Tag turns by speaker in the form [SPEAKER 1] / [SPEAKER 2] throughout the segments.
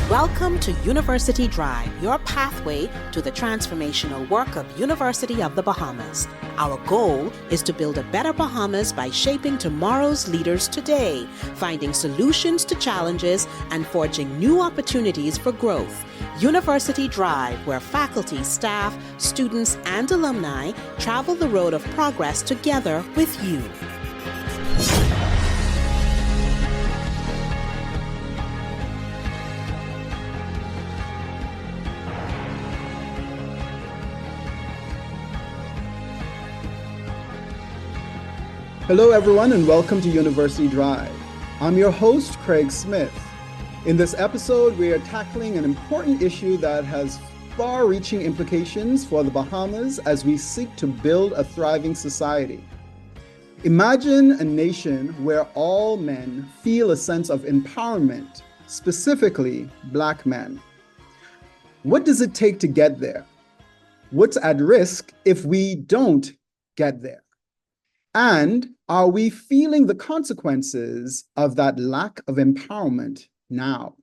[SPEAKER 1] Welcome to University Drive, your pathway to the transformational work of University of the Bahamas. Our goal is to build a better Bahamas by shaping tomorrow's leaders today, finding solutions to challenges, and forging new opportunities for growth. University Drive, where faculty, staff, students, and alumni travel the road of progress together with you.
[SPEAKER 2] Hello, everyone, and welcome to University Drive. I'm your host, Craig Smith. In this episode, we are tackling an important issue that has far-reaching implications for the Bahamas as we seek to build a thriving society. Imagine a nation where all men feel a sense of empowerment, specifically Black men. What does it take to get there? What's at risk if we don't get there? And are we feeling the consequences of that lack of empowerment now?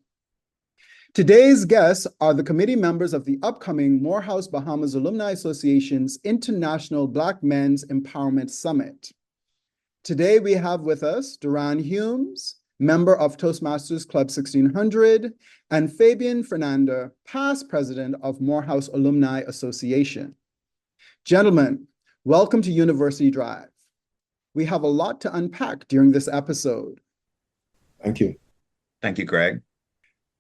[SPEAKER 2] Today's guests are the committee members of the upcoming Morehouse Bahamas Alumni Association's International Black Men's Empowerment Summit. Today we have with us Duran Humes, member of Toastmasters Club 1600, and Fabian Fernanda, past president of Morehouse Alumni Association. Gentlemen, welcome to University Drive. We have a lot to unpack during this episode.
[SPEAKER 3] Thank you.
[SPEAKER 4] Thank you, Greg.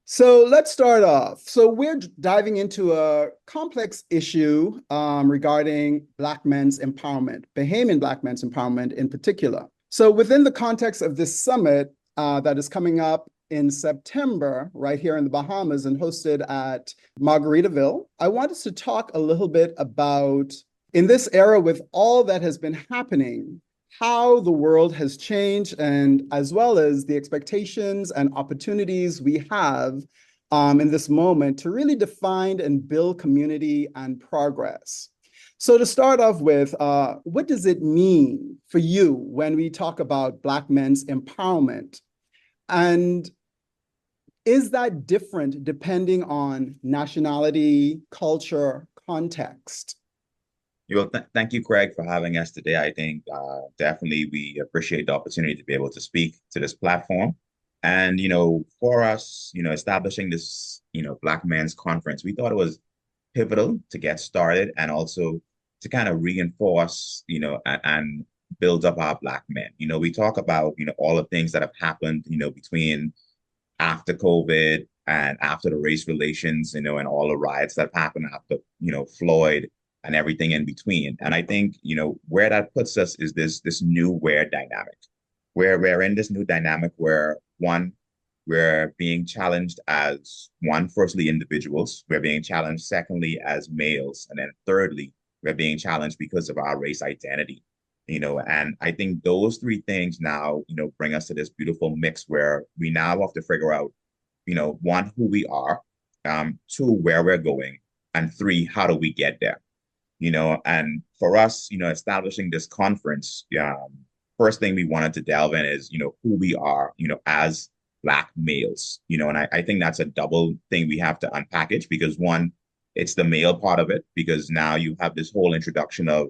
[SPEAKER 2] So let's start off. So we're diving into a complex issue regarding Black men's empowerment, Bahamian Black men's empowerment in particular. So within the context of this summit that is coming up in September, right here in the Bahamas and hosted at Margaritaville, I wanted to talk a little bit about, in this era with all that has been happening, how the world has changed, and as well as the expectations and opportunities we have in this moment to really define and build community and progress. So to start off with, what does it mean for you when we talk about Black men's empowerment? And is that different depending on nationality, culture, context?
[SPEAKER 4] Well, thank you, Craig, for having us today. I think definitely we appreciate the opportunity to be able to speak to this platform. And, for us, establishing this, Black Men's Conference, we thought it was pivotal to get started and also to kind of reinforce, and build up our Black men. We talk about, all the things that have happened, between after COVID and after the race relations, and all the riots that happened after, Floyd, and everything in between. And I think, where that puts us is this new where dynamic, where we're in this new dynamic where, one, we're being challenged as, one, firstly, individuals. We're being challenged, secondly, as males. And then thirdly, we're being challenged because of our race identity, and I think those three things now, bring us to this beautiful mix where we now have to figure out, one, who we are, two, where we're going, and three, how do we get there? And for us, establishing this conference, first thing we wanted to delve in is, who we are, as Black males, and I think that's a double thing we have to unpackage because one, it's the male part of it, because now you have this whole introduction of,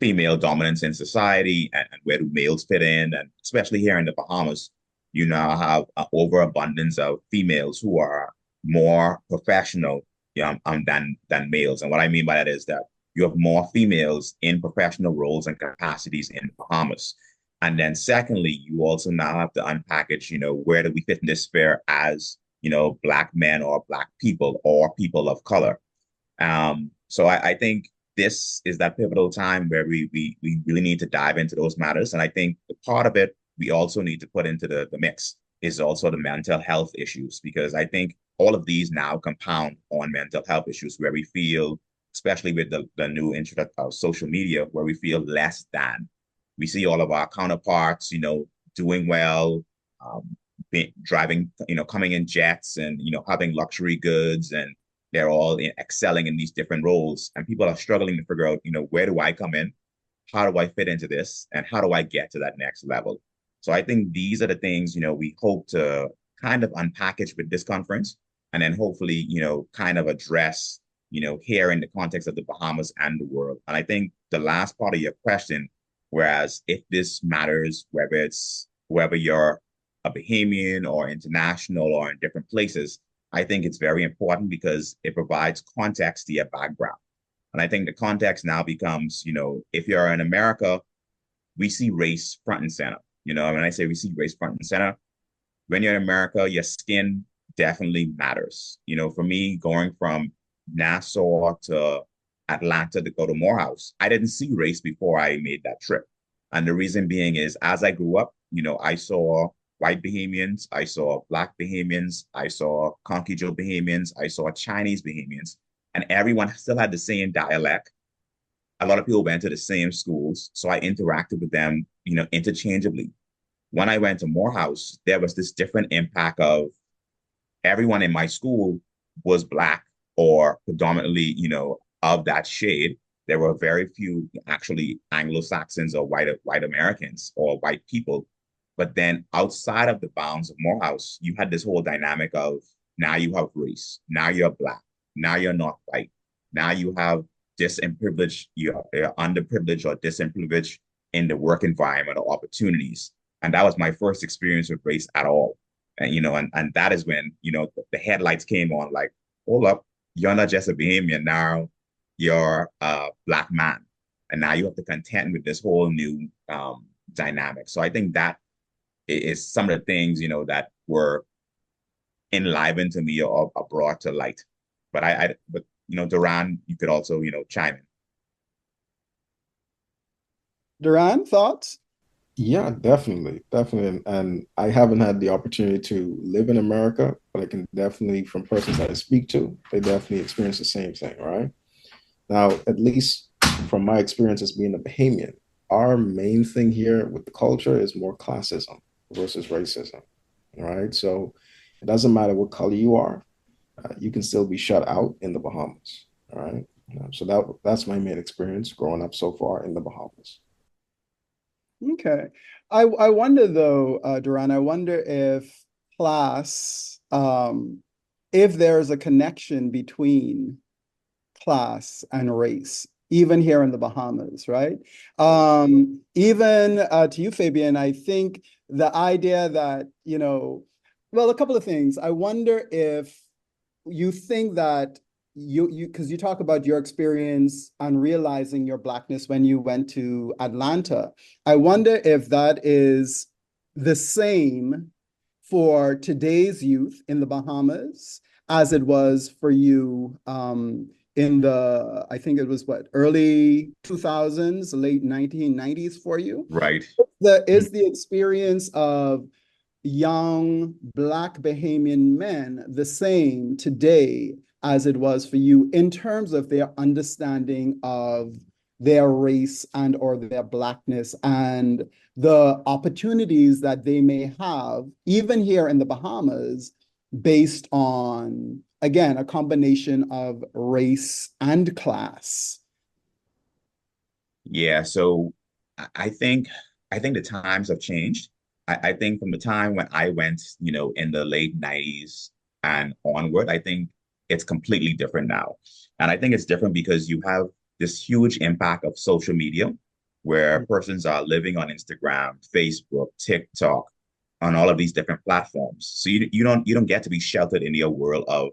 [SPEAKER 4] female dominance in society and where do males fit in. And especially here in the Bahamas, you now have an overabundance of females who are more professional than males. And what I mean by that is that you have more females in professional roles and capacities in the Bahamas. And then secondly, you also now have to unpackage, where do we fit in this sphere as, Black men or Black people or people of color. So I think this is that pivotal time where we really need to dive into those matters. And I think the part of it we also need to put into the mix is also the mental health issues, because I think all of these now compound on mental health issues where we feel, especially with the new interest of social media, where we feel less than. We see all of our counterparts, doing well, driving, coming in jets and, having luxury goods, and they're all excelling in these different roles. And people are struggling to figure out, where do I come in? how do I fit into this, and how do I get to that next level? So I think these are the things, we hope to kind of unpackage with this conference, and then hopefully, kind of address, here in the context of the Bahamas and the world. And I think the last part of your question, whereas if this matters, whether you're a Bahamian or international or in different places, I think it's very important because it provides context to your background. And I think the context now becomes, if you're in America, we see race front and center. When I say we see race front and center, when you're in America, your skin definitely matters. For me, going from Nassau to Atlanta to go to Morehouse, I didn't see race before I made that trip. And the reason being is as I grew up, I saw white Bahamians, I saw Black Bahamians, I saw Conky-Joe Bahamians, I saw Chinese Bahamians, and everyone still had the same dialect. A lot of people went to the same schools, so I interacted with them, interchangeably. When I went to Morehouse, there was this different impact of everyone in my school was Black or predominantly, of that shade. There were very few actually Anglo-Saxons or white Americans or white people. But then outside of the bounds of Morehouse, you had this whole dynamic of now you have race, now you're Black, now you're not white, now you have disenprivileged, you're underprivileged or disenprivileged in the work environment or opportunities. And that was my first experience with race at all. And, and that is when, the headlights came on like, hold up, you're not just a Bahamian now, you're a Black man. And now you have to contend with this whole new dynamic. So I think that is some of the things, that were enlivened to me or brought to light. But Duran, you could also, chime in.
[SPEAKER 2] Duran, thoughts?
[SPEAKER 3] Yeah, definitely. And I haven't had the opportunity to live in America, but I can definitely, from persons that I speak to, they definitely experience the same thing, right? Now, at least from my experience as being a Bahamian, our main thing here with the culture is more classism versus racism, right? So it doesn't matter what color you are, you can still be shut out in the Bahamas, all right? So that's my main experience growing up so far in the Bahamas.
[SPEAKER 2] Okay. I wonder though, Duran, I wonder if class, if there's a connection between class and race, even here in the Bahamas, right? Even to you, Fabian, I think the idea that, well, a couple of things. I wonder if you think that because you talk about your experience on realizing your Blackness when you went to Atlanta. I wonder if that is the same for today's youth in the Bahamas as it was for you in the, I think it was early 2000s, late 1990s for you?
[SPEAKER 4] Right.
[SPEAKER 2] Is the experience of young Black Bahamian men the same today as it was for you in terms of their understanding of their race and or their Blackness and the opportunities that they may have, even here in the Bahamas, based on, again, a combination of race and class?
[SPEAKER 4] Yeah, so I think the times have changed. I think from the time when I went, in the late 90s and onward, I think it's completely different now. And I think it's different because you have this huge impact of social media where persons are living on Instagram, Facebook, TikTok, on all of these different platforms. So you don't get to be sheltered in your world of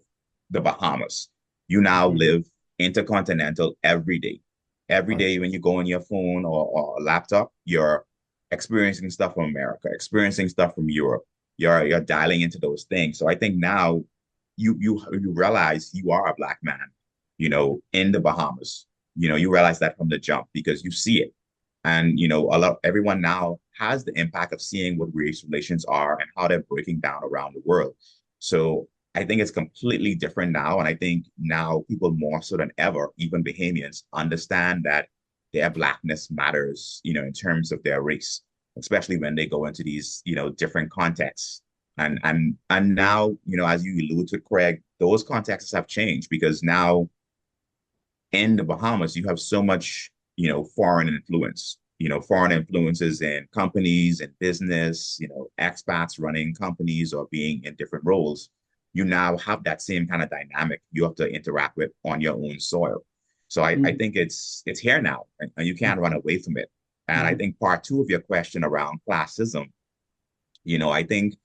[SPEAKER 4] the Bahamas. You now live intercontinental every day. Every day when you go on your phone or a laptop, you're experiencing stuff from America, experiencing stuff from Europe. You're dialing into those things. So I think now you realize you are a Black man, in the Bahamas. You realize that from the jump because you see it. And everyone now has the impact of seeing what race relations are and how they're breaking down around the world. So I think it's completely different now. And I think now people more so than ever, even Bahamians, understand that their Blackness matters, in terms of their race, especially when they go into these, different contexts. And now, as you allude to, Craig, those contexts have changed because now in the Bahamas, you have so much foreign influence, foreign influences in companies and business, expats running companies or being in different roles. You now have that same kind of dynamic you have to interact with on your own soil. So I think it's here now, and you can't run away from it. And I think part two of your question around classism, I think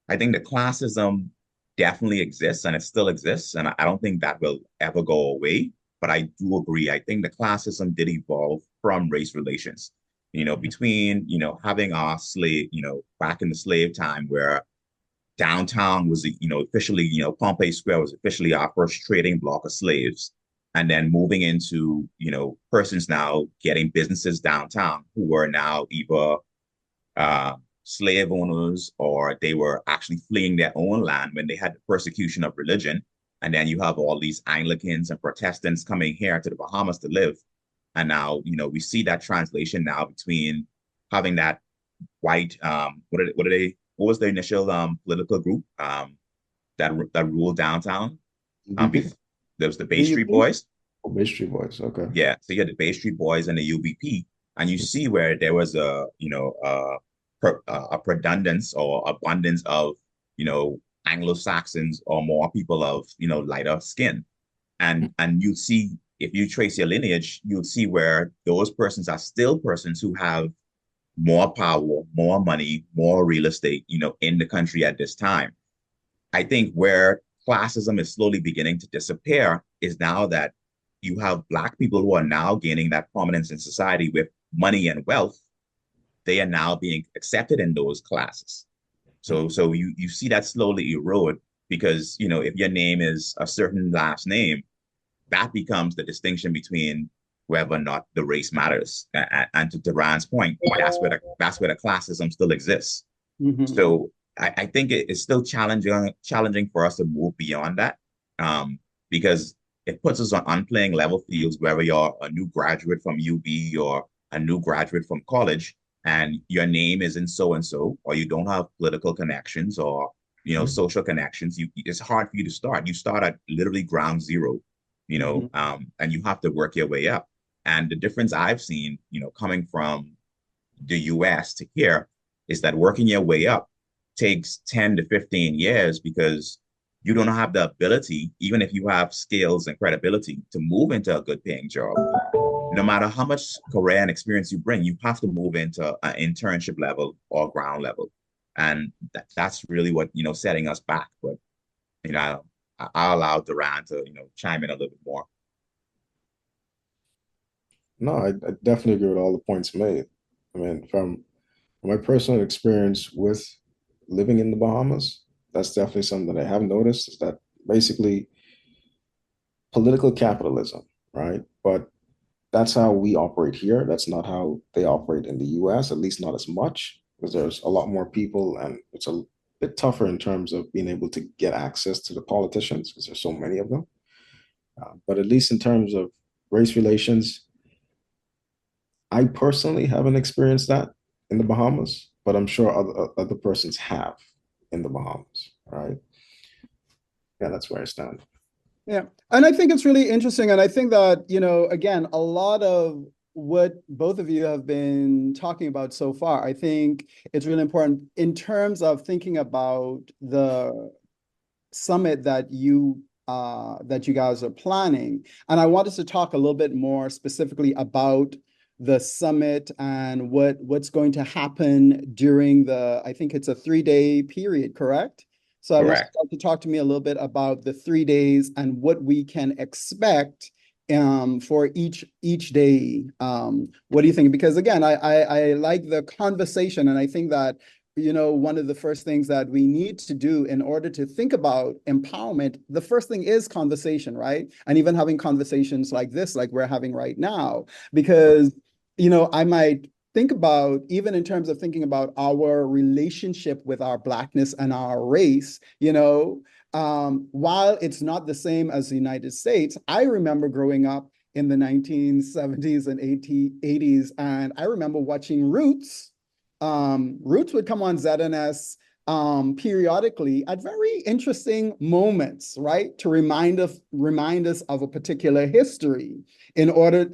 [SPEAKER 4] the classism definitely exists and it still exists. And I don't think that will ever go away. But I do agree. I think the classism did evolve from race relations, between, having our slave, back in the slave time where downtown was, officially, Pompey Square was officially our first trading block of slaves. And then moving into, persons now getting businesses downtown who are now either slave owners or they were actually fleeing their own land when they had the persecution of religion. And then you have all these Anglicans and Protestants coming here to the Bahamas to live. And now, we see that translation now between having that white, what was the initial political group that ruled downtown? There was the Bay Street Boys.
[SPEAKER 3] Oh, Bay Street Boys, okay.
[SPEAKER 4] Yeah, so you had the Bay Street Boys and the UBP, and you see where there was a predominance or abundance of Anglo-Saxons or more people of lighter skin, and you see, if you trace your lineage, you'll see where those persons are still persons who have more power, more money, more real estate, in the country at this time. I think where classism is slowly beginning to disappear is now that you have Black people who are now gaining that prominence in society with money and wealth. They are now being accepted in those classes. So you see that slowly erode because, if your name is a certain last name, that becomes the distinction between whether or not the race matters. And to Duran's point, that's where the classism still exists. So I think it's still challenging for us to move beyond that, because it puts us on unplaying level fields, whether you're a new graduate from UB or a new graduate from college, and your name isn't so-and-so, or you don't have political connections or, social connections. It's hard for you to start. You start at literally ground zero, and you have to work your way up. And the difference I've seen, coming from the US to here is that working your way up takes 10 to 15 years because you don't have the ability, even if you have skills and credibility, to move into a good paying job. No matter how much career and experience you bring, you have to move into an internship level or ground level. And that's really what, setting us back. But, I'll allow Duran to, chime in a little bit more.
[SPEAKER 3] No, I definitely agree with all the points made. I mean, from my personal experience with living in the Bahamas, that's definitely something that I have noticed, is that basically political capitalism, right? But that's how we operate here. That's not how they operate in the US, at least not as much, because there's a lot more people and it's a bit tougher in terms of being able to get access to the politicians because there's so many of them. But at least in terms of race relations, I personally haven't experienced that in the Bahamas, but I'm sure other persons have in the Bahamas, right? Yeah, that's where I stand.
[SPEAKER 2] Yeah. And I think it's really interesting. And I think that, again, a lot of what both of you have been talking about so far, I think it's really important in terms of thinking about the summit that you guys are planning. And I want us to talk a little bit more specifically about the summit and what's going to happen during I think it's a 3-day period, correct? So
[SPEAKER 4] Correct.
[SPEAKER 2] I want you to talk to me a little bit about the 3 days and what we can expect for each day. What do you think? Because again, I like the conversation, and I think that one of the first things that we need to do in order to think about empowerment, the first thing is conversation, right? And even having conversations like this, like we're having right now, because I might think about, even in terms of thinking about our relationship with our Blackness and our race, while it's not the same as the United States, I remember growing up in the 1970s and 80s, and I remember watching Roots. Roots would come on ZNS periodically at very interesting moments, right? To remind us of a particular history in order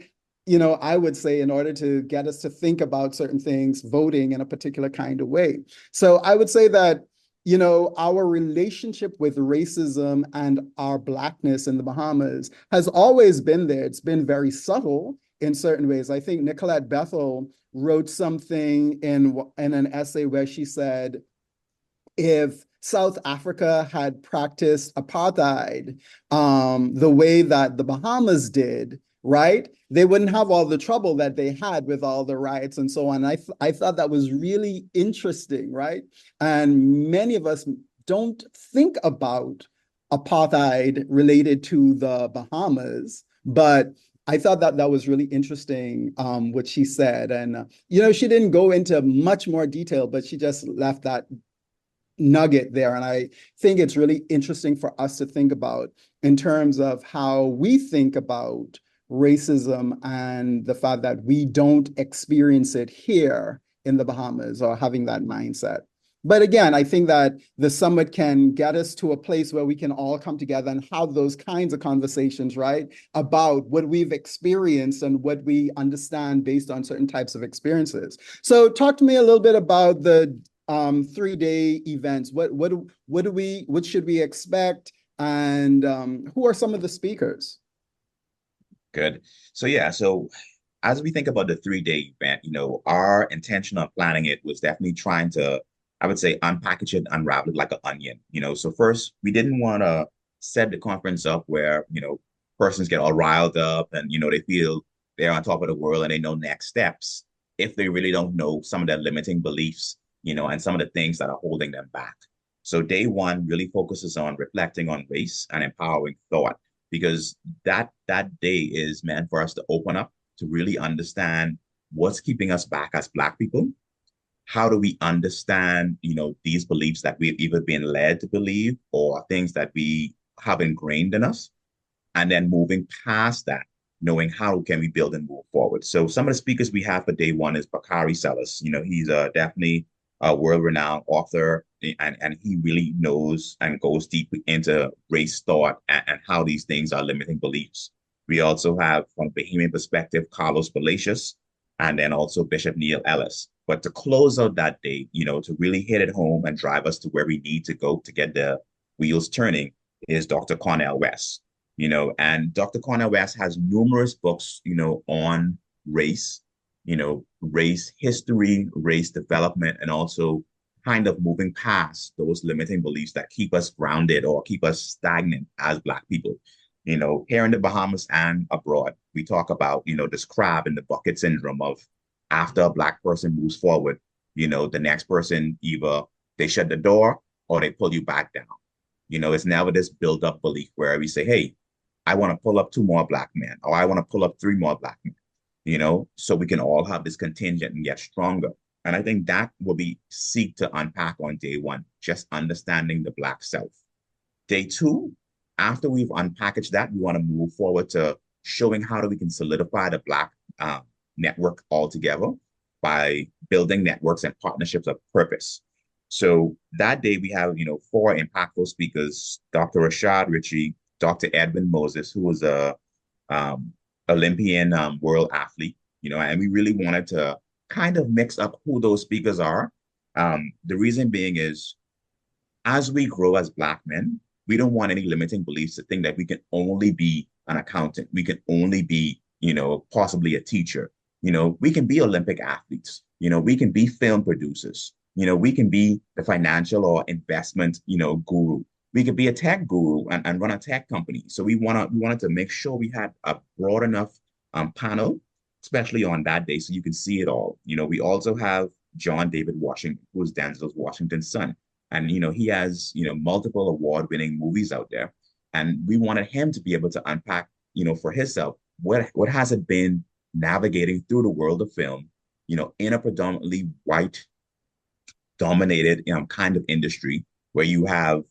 [SPEAKER 2] I would say in order to get us to think about certain things, voting in a particular kind of way. So I would say that, our relationship with racism and our Blackness in the Bahamas has always been there. It's been very subtle in certain ways. I think Nicolette Bethel wrote something in an essay where she said, if South Africa had practiced apartheid the way that the Bahamas did, right, they wouldn't have all the trouble that they had with all the riots and so on. I thought that was really interesting, right? And many of us don't think about apartheid related to the Bahamas, but I thought that that was really interesting, what she said. And, she didn't go into much more detail, but she just left that nugget there. And I think it's really interesting for us to think about in terms of how we think about racism and the fact that we don't experience it here in the Bahamas or having that mindset. But again, I think that the summit can get us to a place where we can all come together and have those kinds of conversations, right? About what we've experienced and what we understand based on certain types of experiences. So talk to me a little bit about the 3-day events. What should we expect? And who are some of the speakers?
[SPEAKER 4] Good. So yeah, so as we think about the 3-day event, our intention of planning it was definitely trying to, I would say, unpackage it, unravel it like an onion. So first, we didn't want to set the conference up where, persons get all riled up and, they feel they're on top of the world and they know next steps if they really don't know some of their limiting beliefs, and some of the things that are holding them back. So day one really focuses on reflecting on race and empowering thought, because that day is meant for us to open up to really understand what's keeping us back as Black people. How do we understand, these beliefs that we've either been led to believe or things that we have ingrained in us? And then moving past that, knowing how can we build and move forward. So some of the speakers we have for day one is Bakari Sellis. He's definitely a world-renowned author, and he really knows and goes deep into race thought and how these things are limiting beliefs. We also have, from a Bahamian perspective, Carlos Palacios, and then also Bishop Neil Ellis. But to close out that day, to really hit it home and drive us to where we need to go to get the wheels turning is Dr. Cornel West. And Dr. Cornel West has numerous books, on race, race history, race development, and also kind of moving past those limiting beliefs that keep us grounded or keep us stagnant as Black people. Here in the Bahamas and abroad, we talk about, this crab in the bucket syndrome of after a Black person moves forward, the next person, either they shut the door or they pull you back down. It's never this build up belief where we say, hey, I want to pull up 2 more Black men, or I want to pull up 3 more Black men, so we can all have this contingent and get stronger. And I think that will be seek to unpack on day one, just understanding the Black self. Day two, after we've unpackaged that, we want to move forward to showing how we can solidify the Black network altogether by building networks and partnerships of purpose. So that day we have, 4 impactful speakers: Dr. Rashad Ritchie, Dr. Edwin Moses, who was a Olympian world athlete, and we really wanted to kind of mix up who those speakers are. The reason being is, as we grow as Black men, we don't want any limiting beliefs to think that we can only be an accountant. We can only be, possibly a teacher. We can be Olympic athletes. We can be film producers. We can be the financial or investment, guru. We could be a tech guru and run a tech company. So we wanted to make sure we had a broad enough panel, especially on that day, so you can see it all. We also have John David Washington, who is Denzel Washington's son. And, he has, multiple award-winning movies out there. And we wanted him to be able to unpack, for himself, what has it been navigating through the world of film, in a predominantly white dominated kind of industry where you have,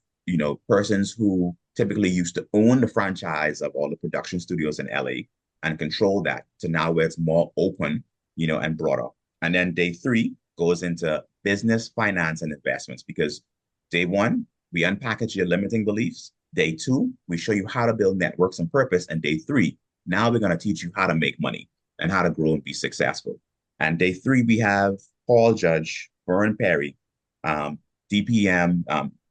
[SPEAKER 4] persons who typically used to own the franchise of all the production studios in LA and control that, to now where it's more open, and broader. And then day 3 goes into business, finance, and investments, because day 1, we unpackage your limiting beliefs. Day 2, we show you how to build networks and purpose. And day 3, now we're going to teach you how to make money. and how to grow and be successful. And day three, we have Paul Judge, Vern Perry, DPM,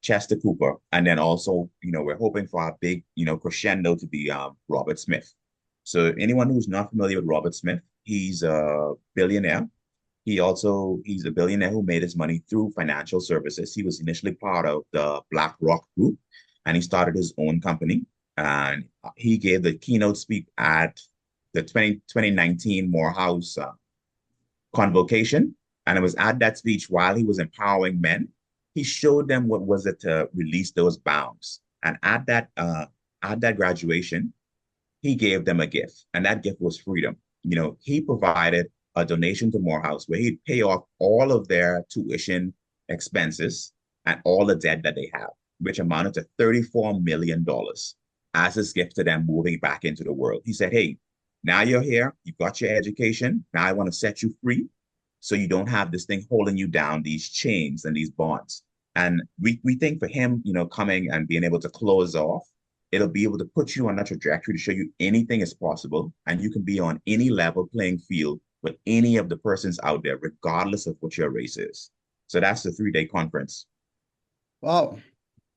[SPEAKER 4] Chester Cooper, and then also, we're hoping for our big, crescendo to be Robert Smith. So anyone who's not familiar with Robert Smith, he's a billionaire. He's a billionaire who made his money through financial services. He was initially part of the BlackRock Group, and he started his own company. And he gave the keynote speak at the 2019 Morehouse convocation. And it was at that speech, while he was empowering men, he showed them what was it to release those bounds. And at that graduation, he gave them a gift, and that gift was freedom. He provided a donation to Morehouse where he'd pay off all of their tuition expenses and all the debt that they have, which amounted to $34 million as his gift to them moving back into the world. He said, hey, now you're here, you've got your education, now I want to set you free so you don't have this thing holding you down, these chains and these bonds. And we think for him, coming and being able to close off, it'll be able to put you on that trajectory to show you anything is possible, and you can be on any level playing field with any of the persons out there, regardless of what your race is. So that's the 3-day conference.
[SPEAKER 2] Wow,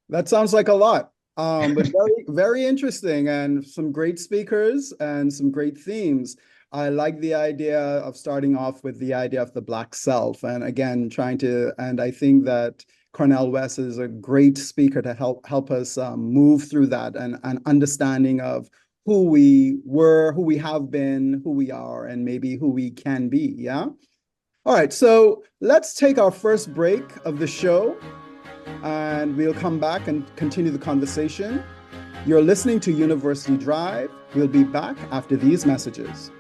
[SPEAKER 2] that sounds like a lot, but very, very interesting, and some great speakers and some great themes. I like the idea of starting off with the idea of the Black self, and again, and I think that Cornel West is a great speaker to help us move through that and understanding of who we were, who we have been, who we are, and maybe who we can be, yeah? All right, so let's take our first break of the show, and we'll come back and continue the conversation. You're listening to University Drive. We'll be back after these messages.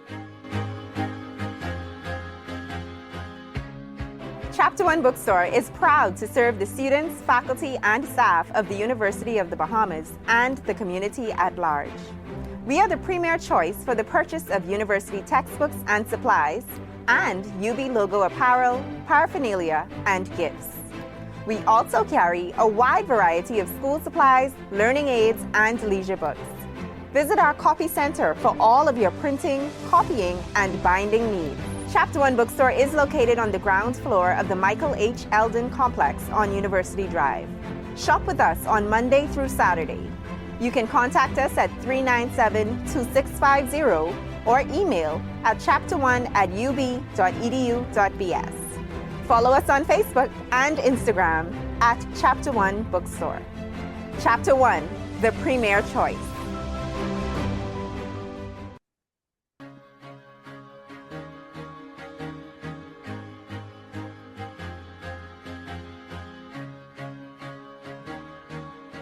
[SPEAKER 5] Chapter One Bookstore is proud to serve the students, faculty, and staff of the University of the Bahamas and the community at large. We are the premier choice for the purchase of university textbooks and supplies, and UB logo apparel, paraphernalia, and gifts. We also carry a wide variety of school supplies, learning aids, and leisure books. Visit our copy center for all of your printing, copying, and binding needs. Chapter One Bookstore is located on the ground floor of the Michael H. Eldon Complex on University Drive. Shop with us on Monday through Saturday. You can contact us at 397-2650 or email at chapter1@ub.edu.bs. Follow us on Facebook and Instagram at Chapter One Bookstore. Chapter One, the premier choice.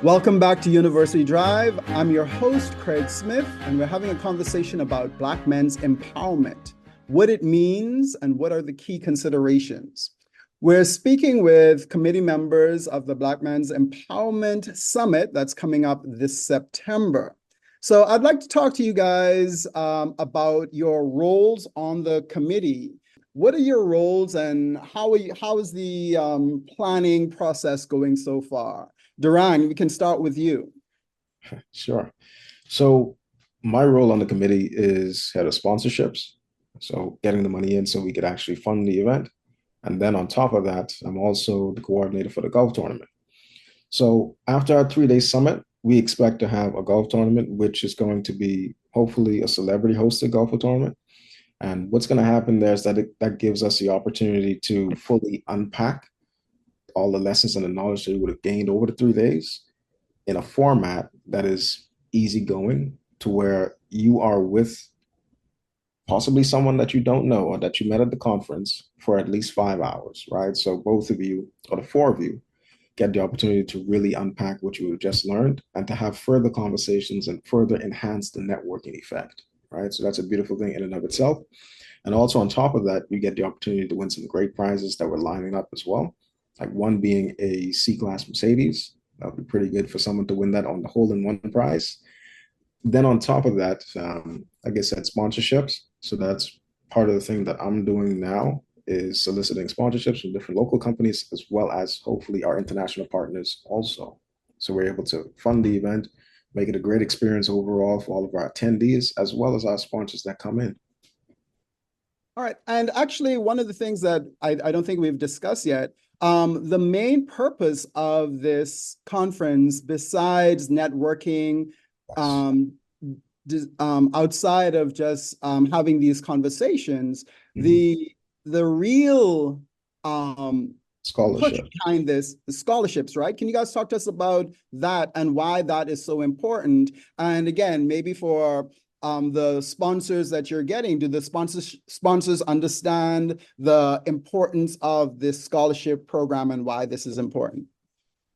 [SPEAKER 2] Welcome back to University Drive. I'm your host, Craig Smith, and we're having a conversation about Black men's empowerment, what it means, and what are the key considerations. We're speaking with committee members of the Black Men's Empowerment Summit that's coming up this September. So I'd like to talk to you guys about your roles on the committee. What are your roles, and how is the planning process going so far? Duran, we can start with you.
[SPEAKER 3] Sure. So my role on the committee is head of sponsorships. So getting the money in so we could actually fund the event. And then on top of that, I'm also the coordinator for the golf tournament. So after our 3-day summit, we expect to have a golf tournament, which is going to be hopefully a celebrity hosted golf tournament. And what's going to happen there is that gives us the opportunity to fully unpack all the lessons and the knowledge that we would have gained over the 3 days in a format that is easygoing, to where you are with possibly someone that you don't know or that you met at the conference for at least 5 hours, right? So both of you, or the 4 of you, get the opportunity to really unpack what you have just learned and to have further conversations and further enhance the networking effect, right? So that's a beautiful thing in and of itself. And also on top of that, you get the opportunity to win some great prizes that we're lining up as well. Like one being a C-Class Mercedes. That would be pretty good for someone to win that on the hole-in-one prize. Then on top of that, like I said, sponsorships. So that's part of the thing that I'm doing now, is soliciting sponsorships from different local companies, as well as hopefully our international partners also. So we're able to fund the event, make it a great experience overall for all of our attendees, as well as our sponsors that come in.
[SPEAKER 2] All right. And actually, one of the things that I don't think we've discussed yet, the main purpose of this conference, besides networking,
[SPEAKER 3] Yes.
[SPEAKER 2] um, outside of just having these conversations,
[SPEAKER 3] Mhm.
[SPEAKER 2] the real push
[SPEAKER 3] Scholarship.
[SPEAKER 2] behind this, the scholarships, right? Can you guys talk to us about that and why that is so important? And again, maybe for the sponsors that you're getting, do the sponsors understand the importance of this scholarship program and why this is important?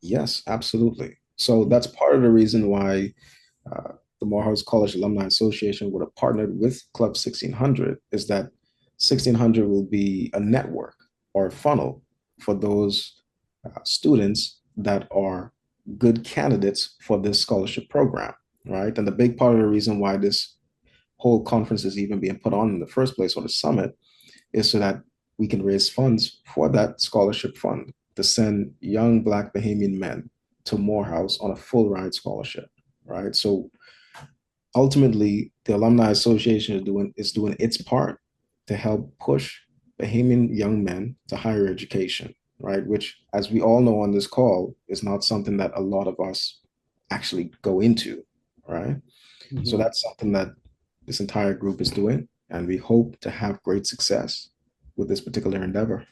[SPEAKER 3] Yes, absolutely. So that's part of the reason why uh, the Morehouse College Alumni Association would have partnered with Club 1600 is that 1600 will be a network or a funnel for those students that are good candidates for this scholarship program, right? And the big part of the reason why this whole conference is even being put on in the first place, or the summit, is so that we can raise funds for that scholarship fund to send young Black Bahamian men to Morehouse on a full ride scholarship, right? So ultimately, the Alumni Association is doing its part to help push Bahamian young men to higher education, right? Which, as we all know on this call, is not something that a lot of us actually go into, right? So
[SPEAKER 2] Mhm.
[SPEAKER 3] that's something that this entire group is doing, and we hope to have great success with this particular endeavor.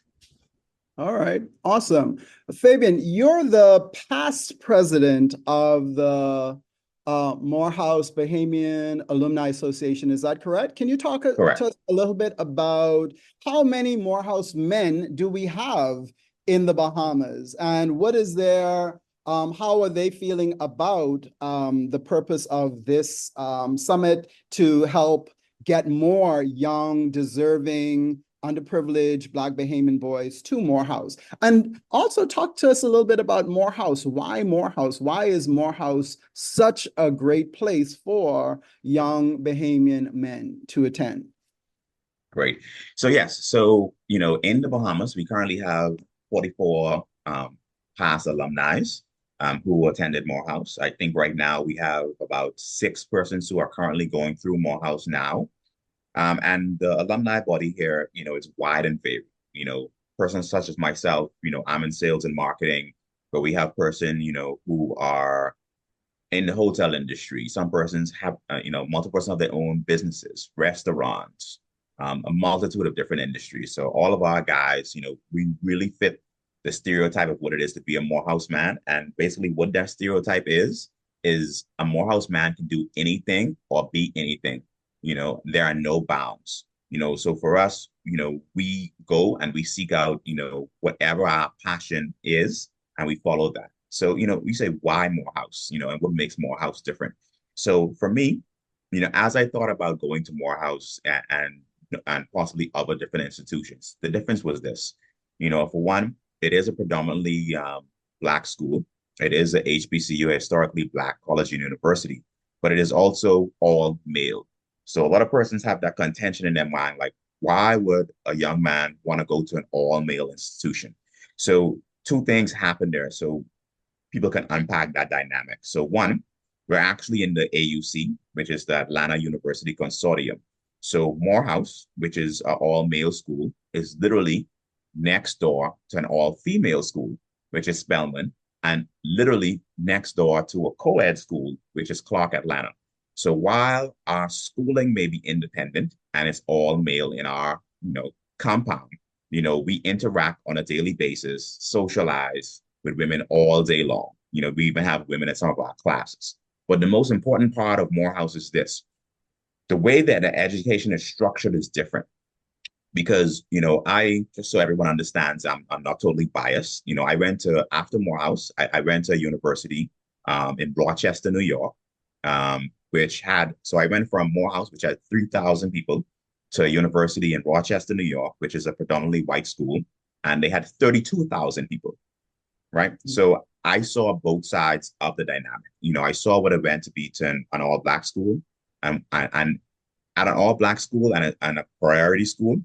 [SPEAKER 2] All right, awesome. Fabian, you're the past president of the Morehouse Bahamian Alumni Association. Is that correct? Can you talk to
[SPEAKER 4] Correct.
[SPEAKER 2] us a little bit about how many Morehouse men do we have in the Bahamas, and what is their how are they feeling about the purpose of this summit to help get more young, deserving, underprivileged Black Bahamian boys to Morehouse? And also talk to us a little bit about Morehouse. Why Morehouse? Why is Morehouse such a great place for young Bahamian men to attend?
[SPEAKER 4] Great. So yes, so in the Bahamas, we currently have 44 past alumni who attended Morehouse. I think right now we have about 6 persons who are currently going through Morehouse now. And the alumni body here, is wide and varied. Persons such as myself, I'm in sales and marketing, but we have person, who are in the hotel industry. Some persons have, multiple persons of their own businesses, restaurants, a multitude of different industries. So all of our guys, we really fit the stereotype of what it is to be a Morehouse man. And basically what that stereotype is a Morehouse man can do anything or be anything. There are no bounds. So for us, we go and we seek out, whatever our passion is, and we follow that. So, we say, why Morehouse, and what makes Morehouse different? So for me, as I thought about going to Morehouse and possibly other different institutions, the difference was this. For one, it is a predominantly Black school. It is a HBCU, historically Black college and university, but it is also all male. So a lot of persons have that contention in their mind, like, why would a young man want to go to an all male institution? So two things happen there. So people can unpack that dynamic. So one, we're actually in the AUC, which is the Atlanta University Consortium. So Morehouse, which is an all-male school, is literally next door to an all-female school, which is Spelman, and literally next door to a co-ed school, which is Clark Atlanta. So while our schooling may be independent and it's all male in our, compound, we interact on a daily basis, socialize with women all day long. We even have women at some of our classes. But the most important part of Morehouse is this: the way that the education is structured is different. Because, I, just so everyone understands, I'm not totally biased. I went to, after Morehouse, I went to a university in Rochester, New York, which had, so I went from Morehouse, which had 3,000 people, to a university in Rochester, New York, which is a predominantly white school, and they had 32,000 people, right? So I saw both sides of the dynamic. I saw what it meant to be to an all-Black school, and at an all-Black school and a priority school,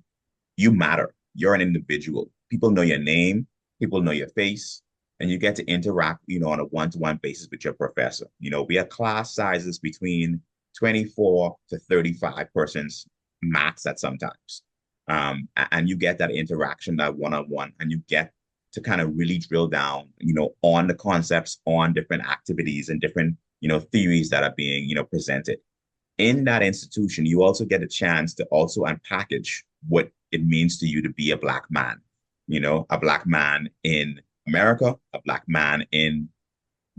[SPEAKER 4] you matter. You're an individual. People know your name, people know your face, and you get to interact, on a one-to-one basis with your professor. We have class sizes between 24 to 35 persons max at sometimes. And you get that interaction, that one-on-one, and you get to kind of really drill down, on the concepts, on different activities and different, theories that are being, presented. In that institution, you also get a chance to also unpackage what it means to you to be a Black man, a Black man in America, a Black man in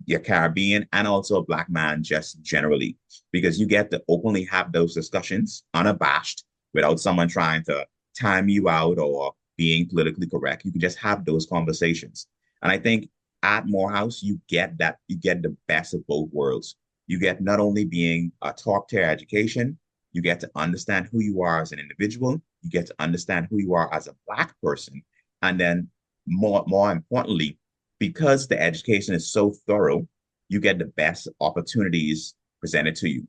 [SPEAKER 4] the Caribbean, and also a Black man just generally, because you get to openly have those discussions unabashed without someone trying to time you out or being politically correct. You can just have those conversations. And I think at Morehouse, you get the best of both worlds. You get not only being a top tier education, you get to understand who you are as an individual, you get to understand who you are as a Black person. And then more importantly, because the education is so thorough, you get the best opportunities presented to you.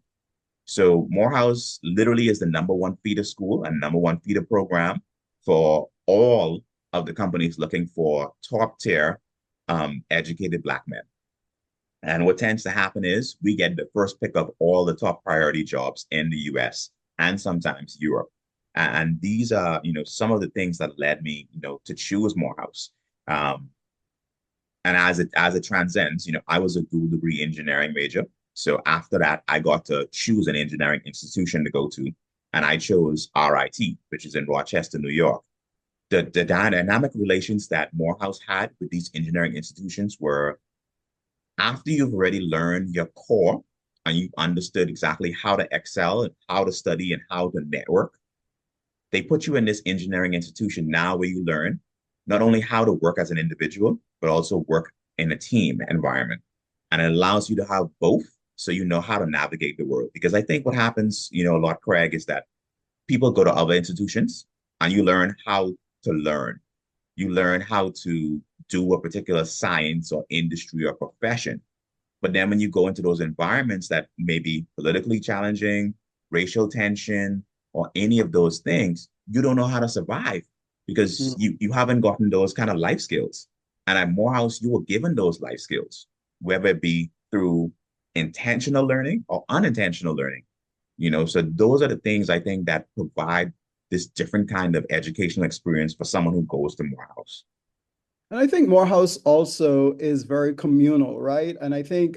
[SPEAKER 4] So Morehouse literally is the #1 feeder school and #1 feeder program for all of the companies looking for top tier educated Black men. And what tends to happen is we get the first pick of all the top priority jobs in the US and sometimes Europe. And these are, some of the things that led me, to choose Morehouse. And as it transcends, I was a dual degree engineering major. So after that, I got to choose an engineering institution to go to, and I chose RIT, which is in Rochester, New York. The dynamic relations that Morehouse had with these engineering institutions were, after you've already learned your core and you understood exactly how to excel and how to study and how to network, they put you in this engineering institution now where you learn not only how to work as an individual, but also work in a team environment. And it allows you to have both, so you know how to navigate the world. Because I think what happens, a lot, Craig, is that people go to other institutions and you learn how to learn. You learn how to do a particular science or industry or profession. But then when you go into those environments that may be politically challenging, racial tension, or any of those things, you don't know how to survive because you haven't gotten those kind of life skills. And at Morehouse, you were given those life skills, whether it be through intentional learning or unintentional learning. So those are the things I think that provide this different kind of educational experience for someone who goes to Morehouse.
[SPEAKER 2] And I think Morehouse also is very communal, right? And I think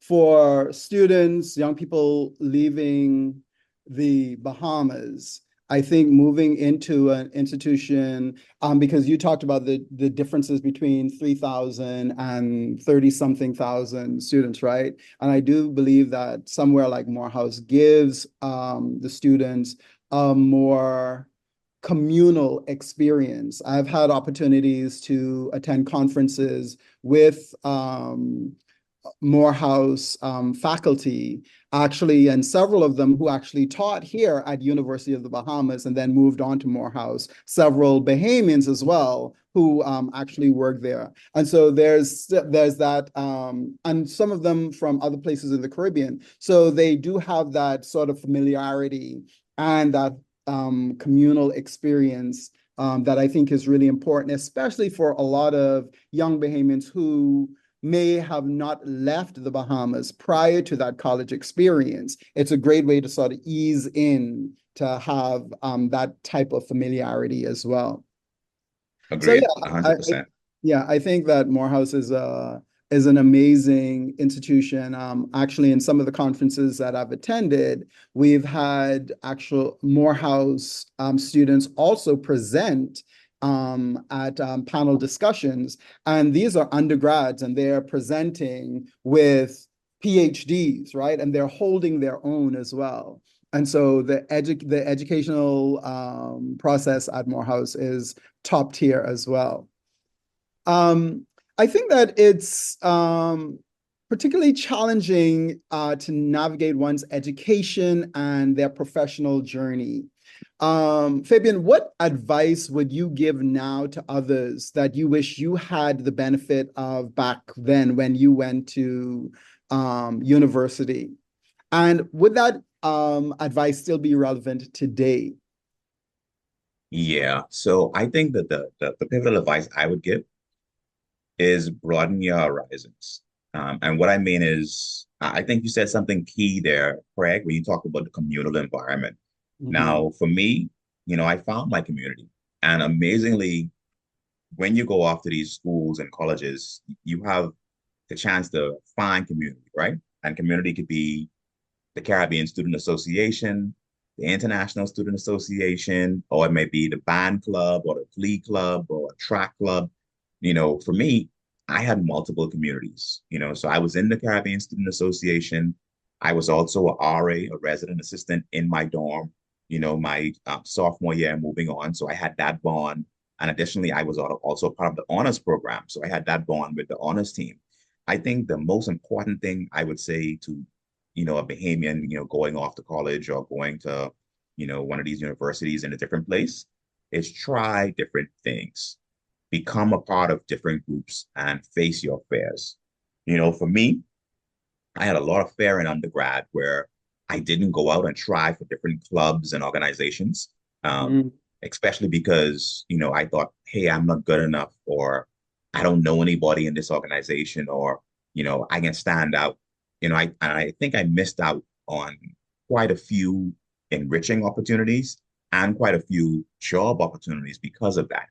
[SPEAKER 2] for students, young people leaving the Bahamas, I think moving into an institution, because you talked about the differences between 3,000 and 30-something thousand students, right? And I do believe that somewhere like Morehouse gives the students a more communal experience. I've had opportunities to attend conferences with Morehouse faculty, actually, and several of them who actually taught here at University of the Bahamas and then moved on to Morehouse, several Bahamians as well who actually work there. And so there's that, and some of them from other places in the Caribbean. So they do have that sort of familiarity and that communal experience that I think is really important, especially for a lot of young Bahamians who may have not left the Bahamas prior to that college experience. It's a great way to sort of ease in to have that type of familiarity as well.
[SPEAKER 4] Agreed,
[SPEAKER 2] so,
[SPEAKER 4] 100%.
[SPEAKER 2] I think that Morehouse is an amazing institution. Actually, in some of the conferences that I've attended, we've had actual Morehouse students also present at panel discussions. And these are undergrads and they're presenting with PhDs, right? And they're holding their own as well. And so the educational process at Morehouse is top tier as well. I think that it's particularly challenging to navigate one's education and their professional journey. Fabian, what advice would you give now to others that you wish you had the benefit of back then when you went to university? And would that advice still be relevant today?
[SPEAKER 4] Yeah, so I think that the pivotal advice I would give is broaden your horizons. And what I mean is, I think you said something key there, Craig, when you talked about the communal environment. Now, for me, I found my community. And amazingly, when you go off to these schools and colleges, you have the chance to find community, right? And community could be the Caribbean Student Association, the International Student Association, or it may be the band club or the glee club or a track club. For me, I had multiple communities, so I was in the Caribbean Student Association. I was also a RA, a resident assistant in my dorm, my sophomore year moving on. So I had that bond. And additionally, I was also part of the honors program. So I had that bond with the honors team. I think the most important thing I would say to, a Bahamian, going off to college or going to, one of these universities in a different place is try different things, become a part of different groups and face your fears. For me, I had a lot of fear in undergrad where I didn't go out and try for different clubs and organizations,
[SPEAKER 2] Mm.
[SPEAKER 4] especially because, I thought, hey, I'm not good enough, or I don't know anybody in this organization, or, I can stand out. I think I missed out on quite a few enriching opportunities and quite a few job opportunities because of that.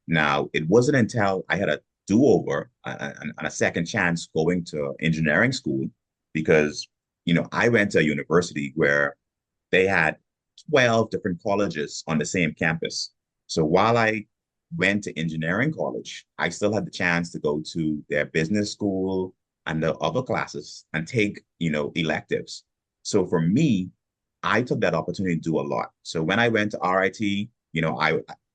[SPEAKER 4] Now, it wasn't until I had a do-over and a second chance going to engineering school because, I went to a university where they had 12 different colleges on the same campus. So while I went to engineering college, I still had the chance to go to their business school and the other classes and take, electives. So for me, I took that opportunity to do a lot. So when I went to RIT,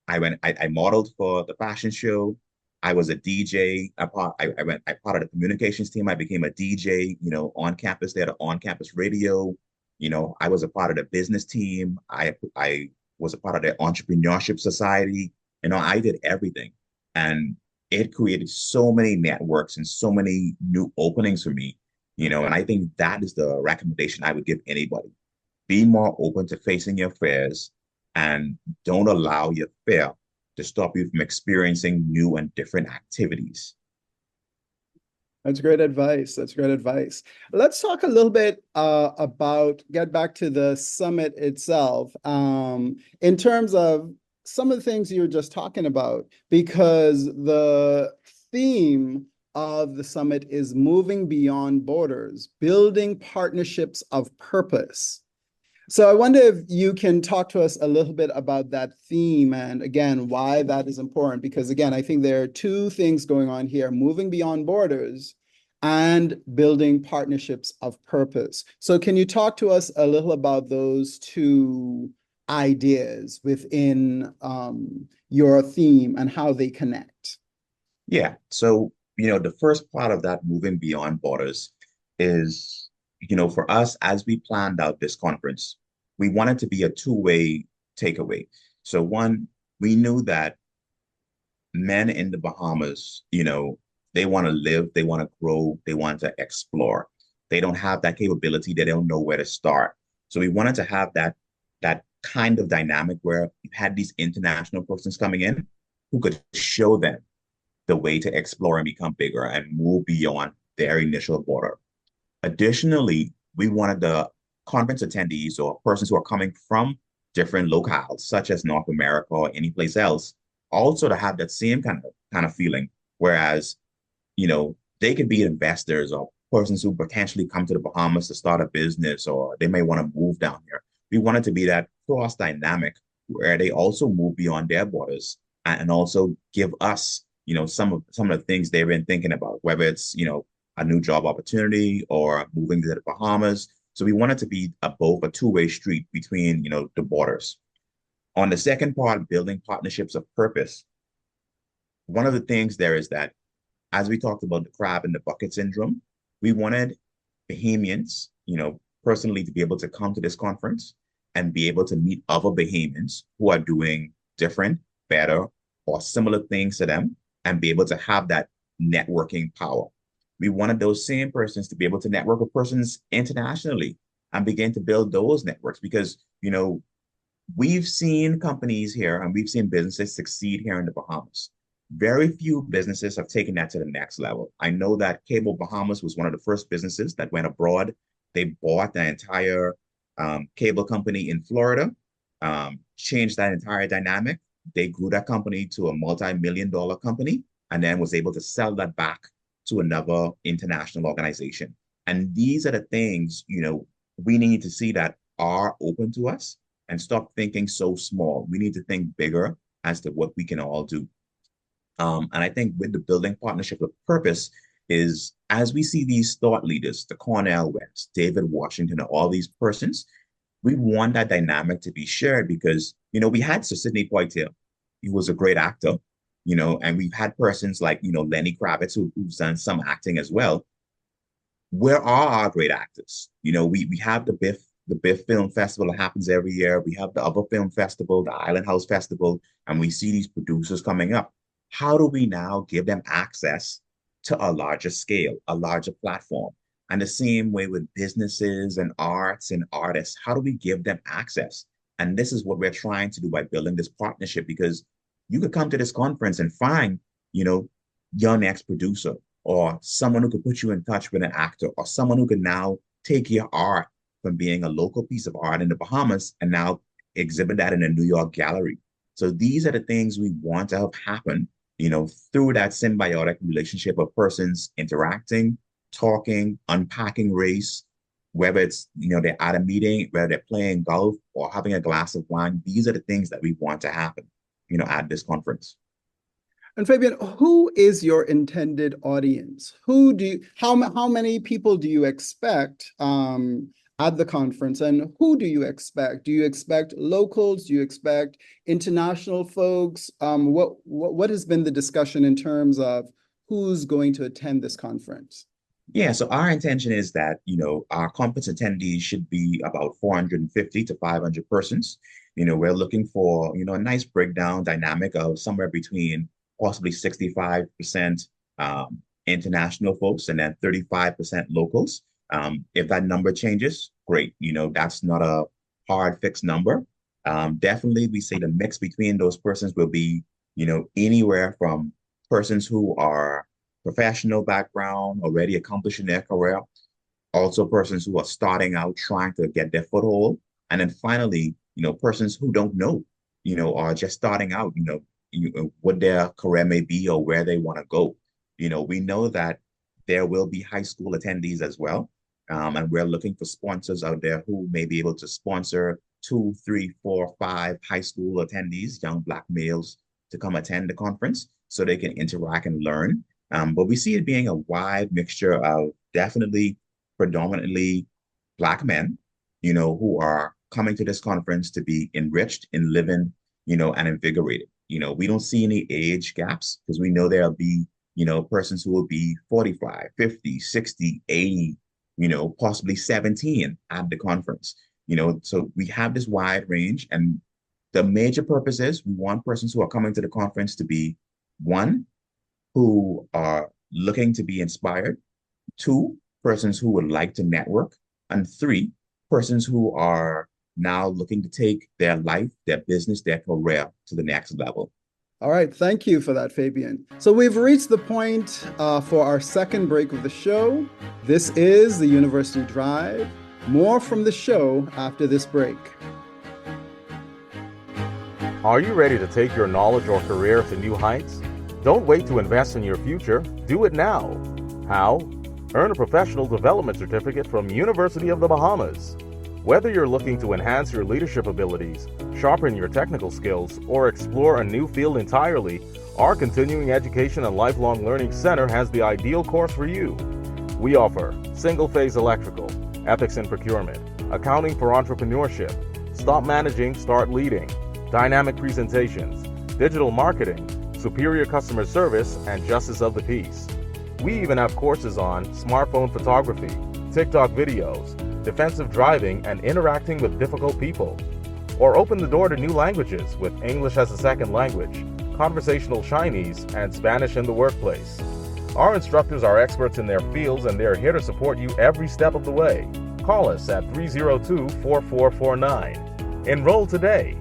[SPEAKER 4] I modeled for the fashion show. I was a DJ. I part of the communications team. I became a DJ, on campus. They had an on-campus radio. I was a part of the business team. I was a part of the entrepreneurship society. I did everything. And it created so many networks and so many new openings for me, and I think that is the recommendation I would give anybody. Be more open to facing your fears and don't allow your fear to stop you from experiencing new and different activities.
[SPEAKER 2] That's great advice. That's great advice. Let's talk a little bit get back to the summit itself, in terms of some of the things you were just talking about, because the theme of the summit is moving beyond borders, building partnerships of purpose. So I wonder if you can talk to us a little bit about that theme and, again, why that is important. Because, again, I think there are two things going on here: moving beyond borders and building partnerships of purpose. So can you talk to us a little about those two ideas within your theme and how they connect?
[SPEAKER 4] Yeah. So, the first part of that moving beyond borders is, for us, as we planned out this conference, we wanted to be a two-way takeaway. So one, we knew that men in the Bahamas, they want to live, they want to grow, they want to explore. They don't have that capability, they don't know where to start. So we wanted to have that kind of dynamic where you had these international persons coming in who could show them the way to explore and become bigger and move beyond their initial border. Additionally, we wanted the conference attendees or persons who are coming from different locales, such as North America or any place else, also to have that same kind of feeling. Whereas, they could be investors or persons who potentially come to the Bahamas to start a business, or they may want to move down here. We wanted to be that cross dynamic where they also move beyond their borders and also give us, some of the things they've been thinking about, whether it's, a new job opportunity or moving to the Bahamas. So we wanted to be both a two-way street between, the borders. On the second part, building partnerships of purpose, one of the things there is that, as we talked about the crab in the bucket syndrome, we wanted Bahamians, personally, to be able to come to this conference and be able to meet other Bahamians who are doing different, better, or similar things to them and be able to have that networking power. We wanted those same persons to be able to network with persons internationally and begin to build those networks because, we've seen companies here and we've seen businesses succeed here in the Bahamas. Very few businesses have taken that to the next level. I know that Cable Bahamas was one of the first businesses that went abroad. They bought the entire cable company in Florida. changed that entire dynamic. They grew that company to a multi-million-dollar company and then was able to sell that back to another international organization. And these are the things, we need to see that are open to us and stop thinking so small. We need to think bigger as to what we can all do. And I think with the building partnership with purpose is as we see these thought leaders, the Cornel West, David Washington, all these persons, we want that dynamic to be shared because, we had Sir Sidney Poitier. He was a great actor, and we've had persons like, Lenny Kravitz who's done some acting as well. Where are our great actors? We have the BIFF Film Festival that happens every year. We have the other film festival, the Island House Festival, and we see these producers coming up. How do we now give them access to a larger scale, a larger platform? And the same way with businesses and arts and artists, how do we give them access? And this is what we're trying to do by building this partnership, because you could come to this conference and find, your next producer or someone who could put you in touch with an actor or someone who can now take your art from being a local piece of art in the Bahamas and now exhibit that in a New York gallery. So these are the things we want to have happen, through that symbiotic relationship of persons interacting, talking, unpacking race, whether it's, they're at a meeting, whether they're playing golf or having a glass of wine. These are the things that we want to happen, at this conference.
[SPEAKER 2] And Fabian, who is your intended audience? How many people do you expect at the conference, and who do you expect? Do you expect locals? Do you expect international folks? What has been the discussion in terms of who's going to attend this conference?
[SPEAKER 4] Yeah, so our intention is that, our conference attendees should be about 450 to 500 persons. We're looking for, a nice breakdown dynamic of somewhere between possibly 65% international folks and then 35% locals. If that number changes, great. That's not a hard fixed number. Definitely, we say the mix between those persons will be, anywhere from persons who are professional background, already accomplishing their career, also persons who are starting out trying to get their foothold, and then finally, persons who don't know, are just starting out, what their career may be or where they want to go. We know that there will be high school attendees as well. And we're looking for sponsors out there who may be able to sponsor 2, 3, 4, 5 high school attendees, young Black males, to come attend the conference so they can interact and learn. But we see it being a wide mixture of definitely predominantly Black men, who are coming to this conference to be enriched in living, and invigorated. We don't see any age gaps because we know there'll be, persons who will be 45, 50, 60, 80, possibly 17 at the conference. So we have this wide range, and the major purpose is we want persons who are coming to the conference to be, 1, who are looking to be inspired, 2, persons who would like to network, and 3, persons who are now looking to take their life, their business, their career to the next level.
[SPEAKER 2] All right, thank you for that, Fabian. So we've reached the point for our second break of the show. This is the University Drive. More from the show after this break.
[SPEAKER 6] Are you ready to take your knowledge or career to new heights? Don't wait to invest in your future. Do it now. How? Earn a professional development certificate from University of the Bahamas. Whether you're looking to enhance your leadership abilities, sharpen your technical skills, or explore a new field entirely, our Continuing Education and Lifelong Learning Center has the ideal course for you. We offer single-phase electrical, ethics in procurement, accounting for entrepreneurship, stop managing, start leading, dynamic presentations, digital marketing, superior customer service, and justice of the peace. We even have courses on smartphone photography, TikTok videos, defensive driving, and interacting with difficult people. Or open the door to new languages with English as a second language, conversational Chinese, and Spanish in the workplace. Our instructors are experts in their fields, and they're here to support you every step of the way. Call us at 302-4449. Enroll today.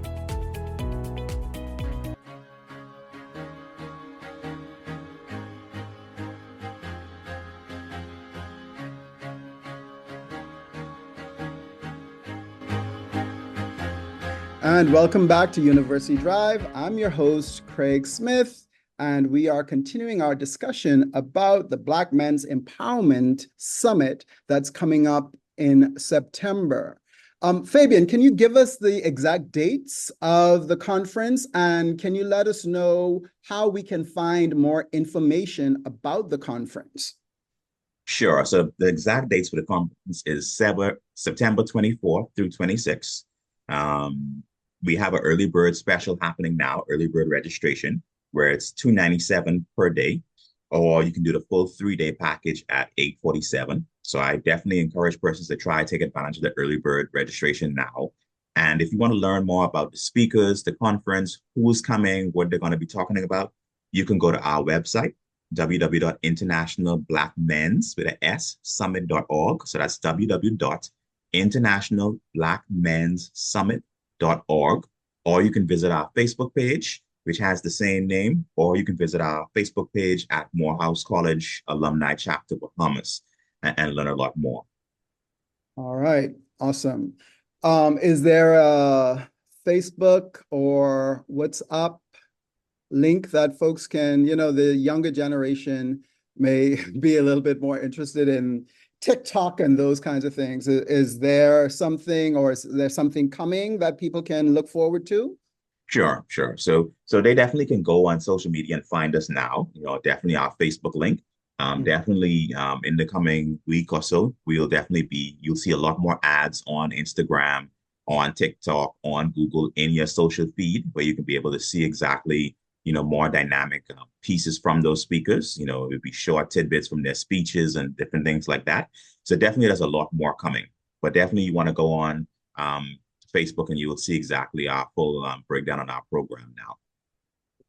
[SPEAKER 2] And welcome back to University Drive. I'm your host, Craig Smith, and we are continuing our discussion about the Black Men's Empowerment Summit that's coming up in September. Fabian, can you give us the exact dates of the conference, and can you let us know how we can find more information about the conference?
[SPEAKER 4] Sure. So the exact dates for the conference is September 24th through 26th. We have an early bird special happening now, early bird registration, where it's $297 per day, or you can do the full 3-day package at $847. So I definitely encourage persons to try to take advantage of the early bird registration now. And if you want to learn more about the speakers, the conference, who's coming, what they're going to be talking about, you can go to our website, www.internationalblackmensummit.org. So that's www.internationalblackmensummit.org, or you can visit our Facebook page, which has the same name, or you can visit our Facebook page at Morehouse College Alumni Chapter Bahamas and learn a lot more.
[SPEAKER 2] All right, awesome. Is there a Facebook or WhatsApp link that folks can, the younger generation may be a little bit more interested in TikTok and those kinds of things. Is there something, or is there something coming that people can look forward to?
[SPEAKER 4] Sure. So they definitely can go on social media and find us now. Definitely our Facebook link. Definitely in the coming week or so, you'll see a lot more ads on Instagram, on TikTok, on Google, in your social feed, where you can be able to see exactly more dynamic pieces from those speakers. It would be short tidbits from their speeches and different things like that. So definitely there's a lot more coming, but definitely you want to go on Facebook and you will see exactly our full breakdown on our program now.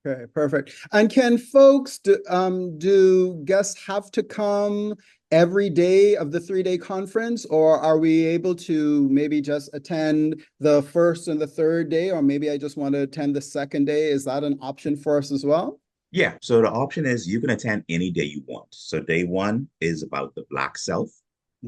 [SPEAKER 2] Okay, perfect. And can folks, do guests have to come every day of the 3-day conference, or are we able to maybe just attend the first and the third day, or maybe I just want to attend the second day? Is that an option for us as well?
[SPEAKER 4] Yeah, so the option is you can attend any day you want. So day 1 is about the Black self.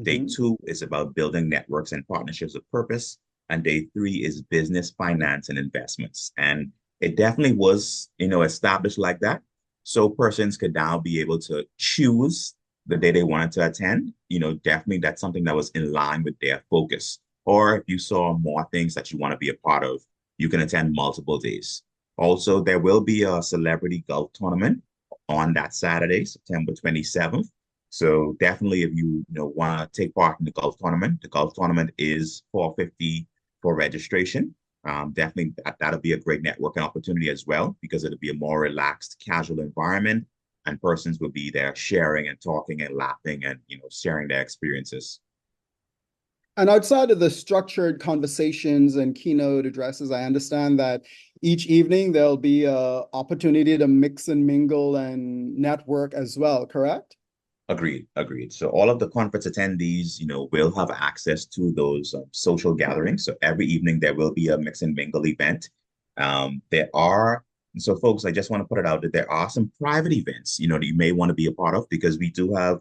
[SPEAKER 4] Day 2 is about building networks and partnerships of purpose. And day 3 is business, finance, and investments. And it definitely was, established like that. So persons could now be able to choose the day they wanted to attend. Definitely that's something that was in line with their focus. Or if you saw more things that you want to be a part of, you can attend multiple days. Also, there will be a celebrity golf tournament on that Saturday, September 27th. So definitely if you, want to take part in the golf tournament is $450 for registration. Definitely that'll be a great networking opportunity as well, because it'll be a more relaxed, casual environment, and persons will be there sharing and talking and laughing and sharing their experiences.
[SPEAKER 2] And outside of the structured conversations and keynote addresses, I understand that each evening there'll be an opportunity to mix and mingle and network as well, correct?
[SPEAKER 4] Agreed. So all of the conference attendees, will have access to those social gatherings. So every evening there will be a mix and mingle event. So folks, I just want to put it out that there are some private events, that you may want to be a part of, because we do have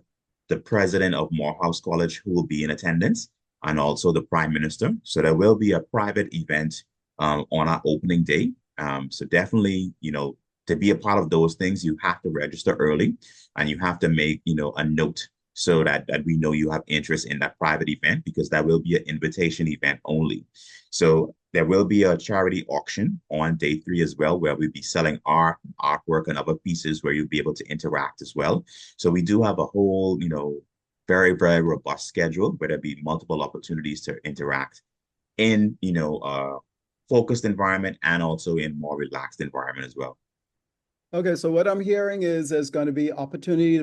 [SPEAKER 4] the president of Morehouse College who will be in attendance, and also the Prime Minister. So there will be a private event on our opening day. So definitely, to be a part of those things, you have to register early, and you have to make, a note so that we know you have interest in that private event, because that will be an invitation event only. So there will be a charity auction on day 3 as well, where we'll be selling art, artwork, and other pieces where you'll be able to interact as well. So we do have a whole, very, very robust schedule where there'll be multiple opportunities to interact in, a focused environment and also in more relaxed environment as well.
[SPEAKER 2] Okay, so what I'm hearing is there's going to be opportunity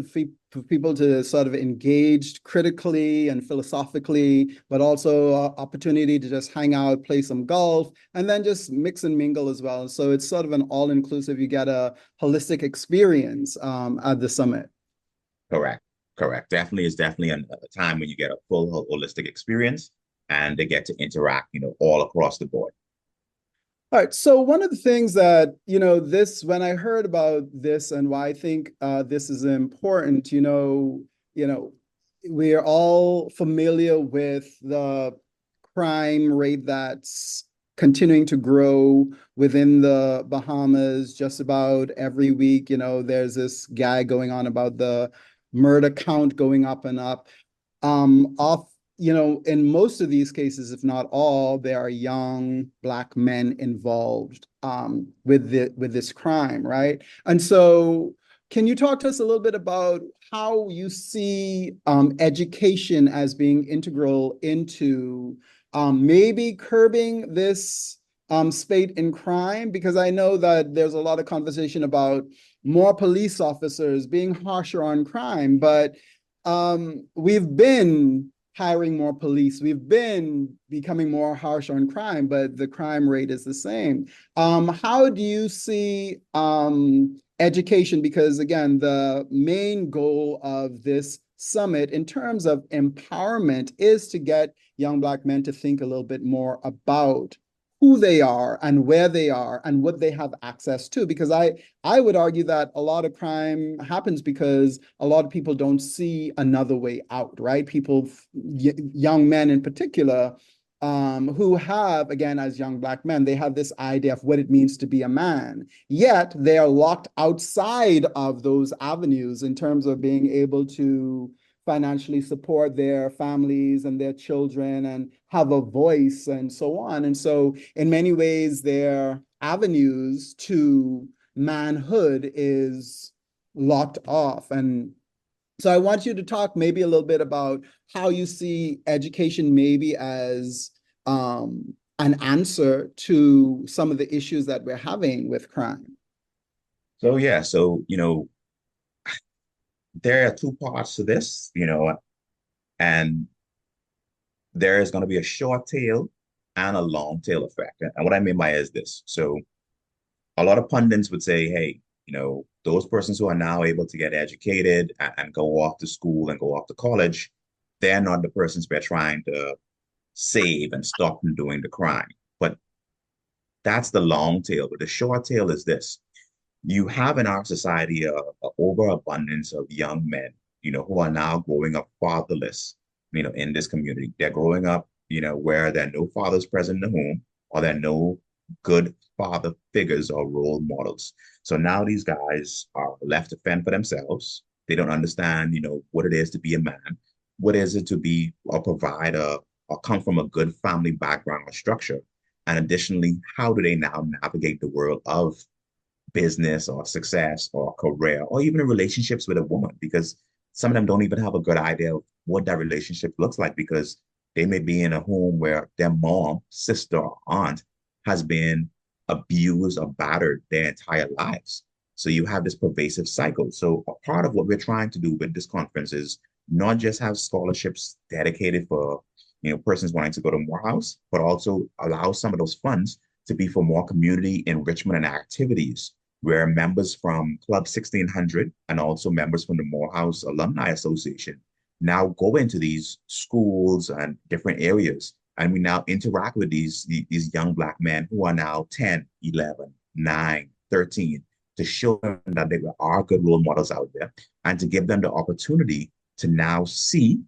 [SPEAKER 2] for people to sort of engage critically and philosophically, but also opportunity to just hang out, play some golf, and then just mix and mingle as well. So it's sort of an all-inclusive, you get a holistic experience at the summit.
[SPEAKER 4] Correct. Definitely is definitely a time when you get a full holistic experience, and they get to interact, all across the board.
[SPEAKER 2] All right. So one of the things that, when I heard about this and why I think this is important, we are all familiar with the crime rate that's continuing to grow within the Bahamas. Just about every week, there's this guy going on about the murder count going up and up. Off, in most of these cases, if not all, there are young Black men involved with this crime, right? And so, can you talk to us a little bit about how you see education as being integral into maybe curbing this spate in crime? Because I know that there's a lot of conversation about more police officers being harsher on crime, but we've been hiring more police. We've been becoming more harsh on crime, but the crime rate is the same. How do you see education? Because again, the main goal of this summit in terms of empowerment is to get young Black men to think a little bit more about who they are and where they are and what they have access to. Because I would argue that a lot of crime happens because a lot of people don't see another way out, right? People, young men in particular, who have, again, as young Black men, they have this idea of what it means to be a man, yet they are locked outside of those avenues in terms of being able to financially support their families and their children and have a voice and so on. And so in many ways, their avenues to manhood is locked off. And so I want you to talk maybe a little bit about how you see education maybe as an answer to some of the issues that we're having with crime.
[SPEAKER 4] So yeah, there are two parts to this, and there is going to be a short tail and a long tail effect. And what I mean by is this. So a lot of pundits would say, hey, those persons who are now able to get educated and go off to school and go off to college, they're not the persons we're trying to save and stop from doing the crime. But that's the long tail. But the short tail is this. You have in our society a overabundance of young men, who are now growing up fatherless, in this community. They're growing up, where there are no fathers present in the home, or there are no good father figures or role models. So now these guys are left to fend for themselves. They don't understand, what it is to be a man, what is it to be a provider or come from a good family background or structure. And additionally, how do they now navigate the world of business or success or career or even relationships with a woman? Because some of them don't even have a good idea of what that relationship looks like, because they may be in a home where their mom, sister, or aunt has been abused or battered their entire lives. So you have this pervasive cycle. So a part of what we're trying to do with this conference is not just have scholarships dedicated for persons wanting to go to Morehouse, but also allow some of those funds to be for more community enrichment and activities, where members from Club 1600 and also members from the Morehouse Alumni Association now go into these schools and different areas. And we now interact with these young Black men who are now 10, 11, 9, 13, to show them that there are good role models out there and to give them the opportunity to now see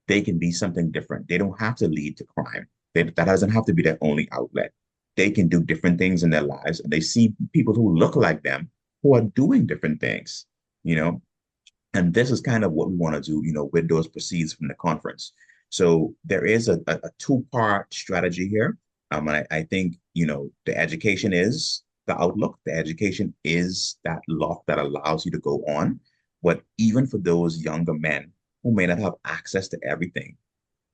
[SPEAKER 4] they can be something different. They don't have to lead to crime. That doesn't have to be their only outlet. They can do different things in their lives, and they see people who look like them who are doing different things, and this is kind of what we want to do, with those proceeds from the conference. So there is a two-part strategy here. And I think, the education is the outlook. The education is that lock that allows you to go on. But even for those younger men who may not have access to everything,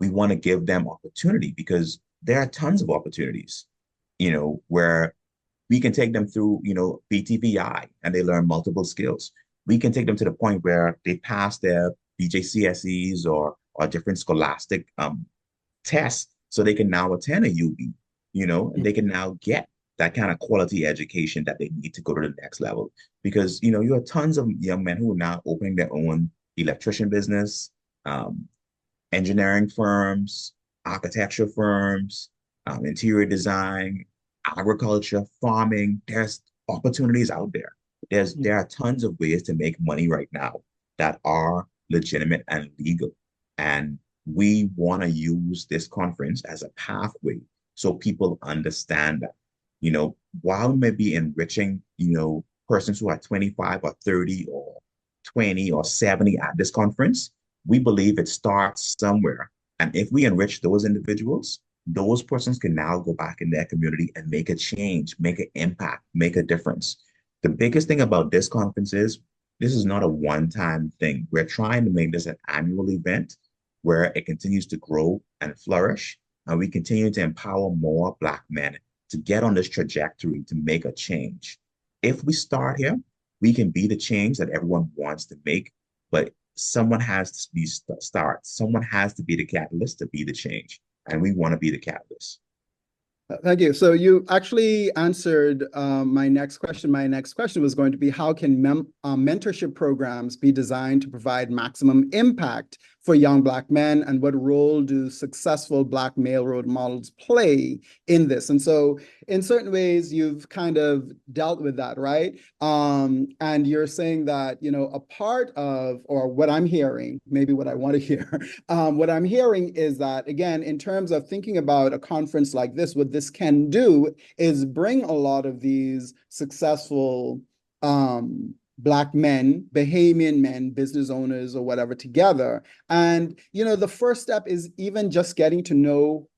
[SPEAKER 4] we want to give them opportunity, because there are tons of opportunities, where we can take them through, BTVI, and they learn multiple skills. We can take them to the point where they pass their BJCSEs or different scholastic tests, so they can now attend a UB, and they can now get that kind of quality education that they need to go to the next level. Because, you have tons of young men who are now opening their own electrician business, engineering firms, architecture firms, interior design, agriculture, farming. There's opportunities out there. There are tons of ways to make money right now that are legitimate and legal. And we want to use this conference as a pathway so people understand that, while we may be enriching, persons who are 25 or 30 or 20 or 70 at this conference, we believe it starts somewhere. And if we enrich those individuals, those persons can now go back in their community and make a change, make an impact, make a difference. The biggest thing about this conference is this is not a one-time thing. We're trying to make this an annual event where it continues to grow and flourish, and we continue to empower more Black men to get on this trajectory to make a change. If we start here, we can be the change that everyone wants to make, but someone has to be someone has to be the catalyst to be the change, and we want to be the catalyst.
[SPEAKER 2] Thank you. So you actually answered my next question. My next question was going to be, how can mentorship programs be designed to provide maximum impact for young Black men, and what role do successful Black male role models play in this? And so in certain ways, you've kind of dealt with that, right? And you're saying that, a part of, or what I'm hearing, maybe what I want to hear, what I'm hearing is that, again, in terms of thinking about a conference like this, what this can do is bring a lot of these successful Black men, Bahamian men, business owners or whatever together. And, the first step is even just getting to know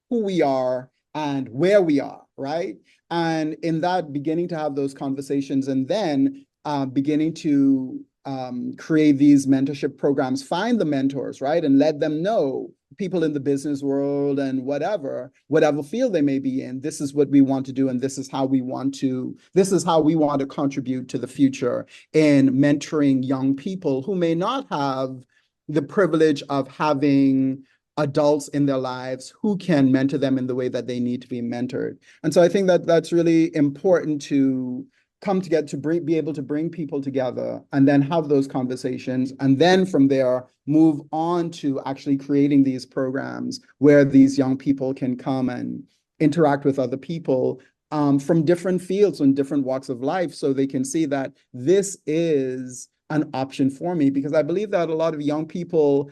[SPEAKER 2] who we are and where we are, right? And in that, beginning to have those conversations, and then beginning to create these mentorship programs, find the mentors, right? And let them know, people in the business world and whatever field they may be in, this is what we want to do, and this is how we want to contribute to the future in mentoring young people who may not have the privilege of having adults in their lives who can mentor them in the way that they need to be mentored. And so I think that that's really important to come together, to be able to bring people together and then have those conversations, and then from there move on to actually creating these programs where these young people can come and interact with other people from different fields and different walks of life, so they can see that this is an option for me. Because I believe that a lot of young people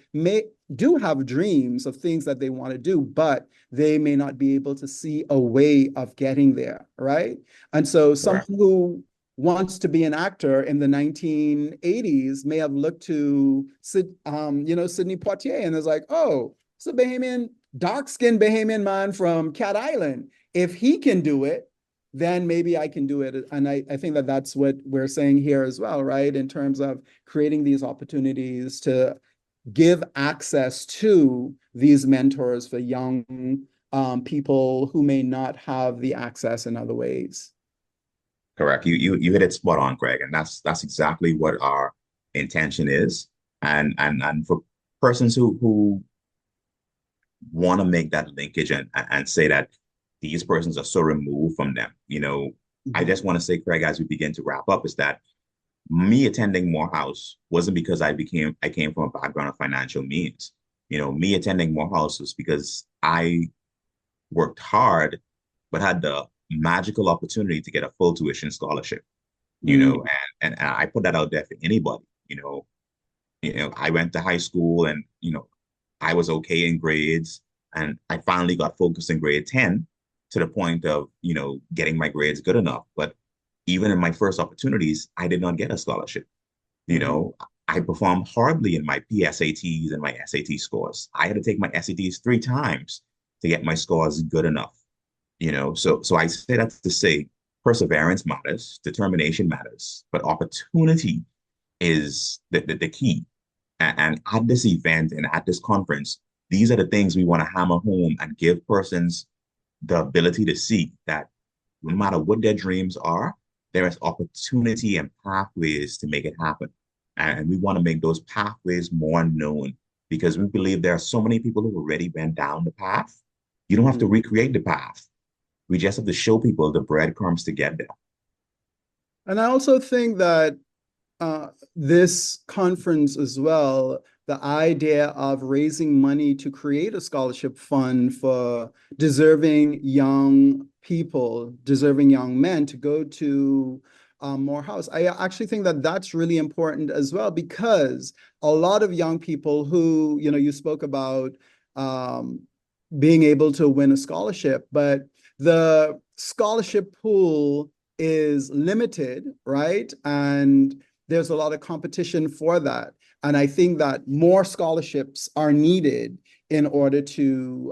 [SPEAKER 2] do have dreams of things that they want to do, but they may not be able to see a way of getting there, right? And so someone who wants to be an actor in the 1980s may have looked to Sidney Poitier and is like, oh, it's a Bahamian, dark-skinned Bahamian man from Cat Island. If he can do it, then maybe I can do it. And I think that that's what we're saying here as well, right? In terms of creating these opportunities to give access to these mentors for young people who may not have the access in other ways.
[SPEAKER 4] Correct. You hit it spot on, Greg, and that's exactly what our intention is. And for persons who want to make that linkage and say that these persons are so removed from them, I just want to say, Craig, as we begin to wrap up, is that me attending Morehouse wasn't because I came from a background of financial means. Me attending Morehouse was because I worked hard, but had the magical opportunity to get a full tuition scholarship, and I put that out there for anybody. I went to high school and, I was okay in grades, and I finally got focused in grade 10 to the point of, getting my grades good enough. But even in my first opportunities, I did not get a scholarship. I performed horribly in my PSATs and my SAT scores. I had to take my SATs 3 times to get my scores good enough. So I say that to say perseverance matters, determination matters, but opportunity is the key. And at this event and at this conference, these are the things we want to hammer home and give persons the ability to see that no matter what their dreams are, there is opportunity and pathways to make it happen. And we want to make those pathways more known, because we believe there are so many people who already went down the path. You don't have to recreate the path. We just have to show people the breadcrumbs to get there.
[SPEAKER 2] And I also think that this conference as well, the idea of raising money to create a scholarship fund for deserving young people, deserving young men to go to Morehouse. I actually think that that's really important as well, because a lot of young people who, you spoke about being able to win a scholarship, but the scholarship pool is limited, right? And there's a lot of competition for that. And I think that more scholarships are needed in order to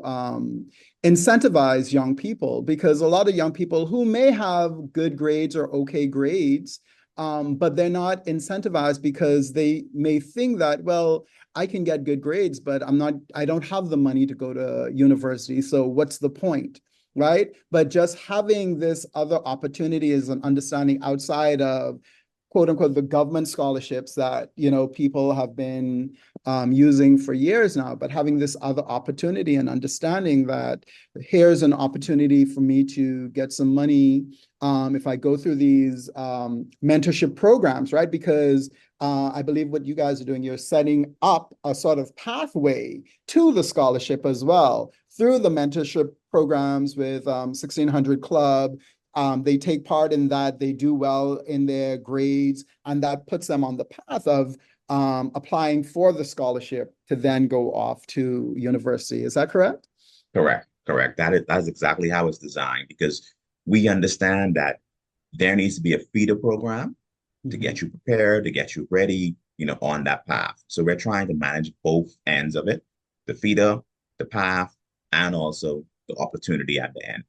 [SPEAKER 2] incentivize young people, because a lot of young people who may have good grades or okay grades, but they're not incentivized because they may think that, well, I can get good grades, but I don't have the money to go to university. So what's the point, right? But just having this other opportunity is an understanding outside of quote unquote the government scholarships that, you know, people have been using for years now, but having this other opportunity and understanding that here's an opportunity for me to get some money if I go through these mentorship programs, right? Because I believe what you guys are doing, you're setting up a sort of pathway to the scholarship as well through the mentorship programs with 1600 Club. They take part in that, they do well in their grades, and that puts them on the path of applying for the scholarship to then go off to university. Is that correct?
[SPEAKER 4] Correct. That's exactly how it's designed, because we understand that there needs to be a feeder program to get you prepared, to get you ready, you know, on that path. So we're trying to manage both ends of it, the feeder, the path, and also the opportunity at the end.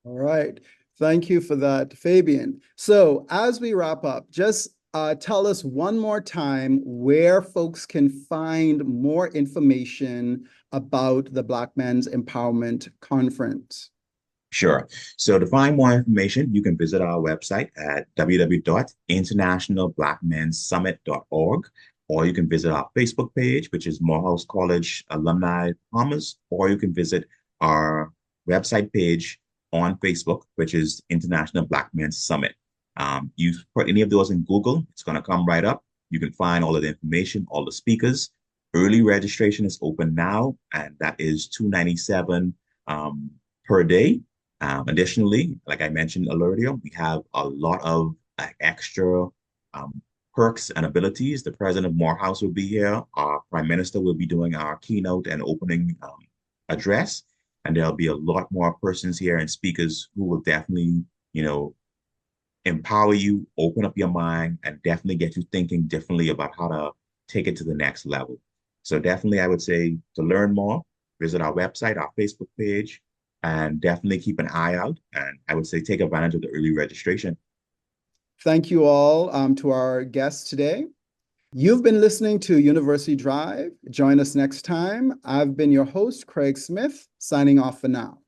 [SPEAKER 2] All right. Thank you for that, Fabian. So as we wrap up, just tell us one more time where folks can find more information about the Black Men's Empowerment Conference.
[SPEAKER 4] Sure. So to find more information, you can visit our website at www.internationalblackmensummit.org, or you can visit our Facebook page, which is Morehouse College Alumni Bahamas, or you can visit our website page on Facebook, which is International Black Men's Summit. You put any of those in Google, it's going to come right up. You can find all of the information, all the speakers. Early registration is open now, and that is $297 per day. Additionally, like I mentioned earlier, we have a lot of extra perks and abilities. The president of Morehouse will be here. Our prime minister will be doing our keynote and opening address. And there'll be a lot more persons here and speakers who will definitely, you know, empower you, open up your mind, and definitely get you thinking differently about how to take it to the next level. So definitely, I would say to learn more, visit our website, our Facebook page, and definitely keep an eye out. And I would say take advantage of the early registration.
[SPEAKER 2] Thank you all to our guests today. You've been listening to University Drive. Join us next time. I've been your host, Craig Smith, signing off for now.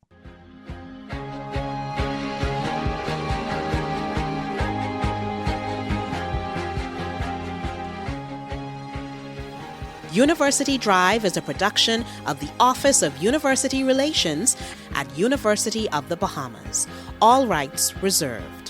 [SPEAKER 1] University Drive is a production of the Office of University Relations at University of the Bahamas. All rights reserved.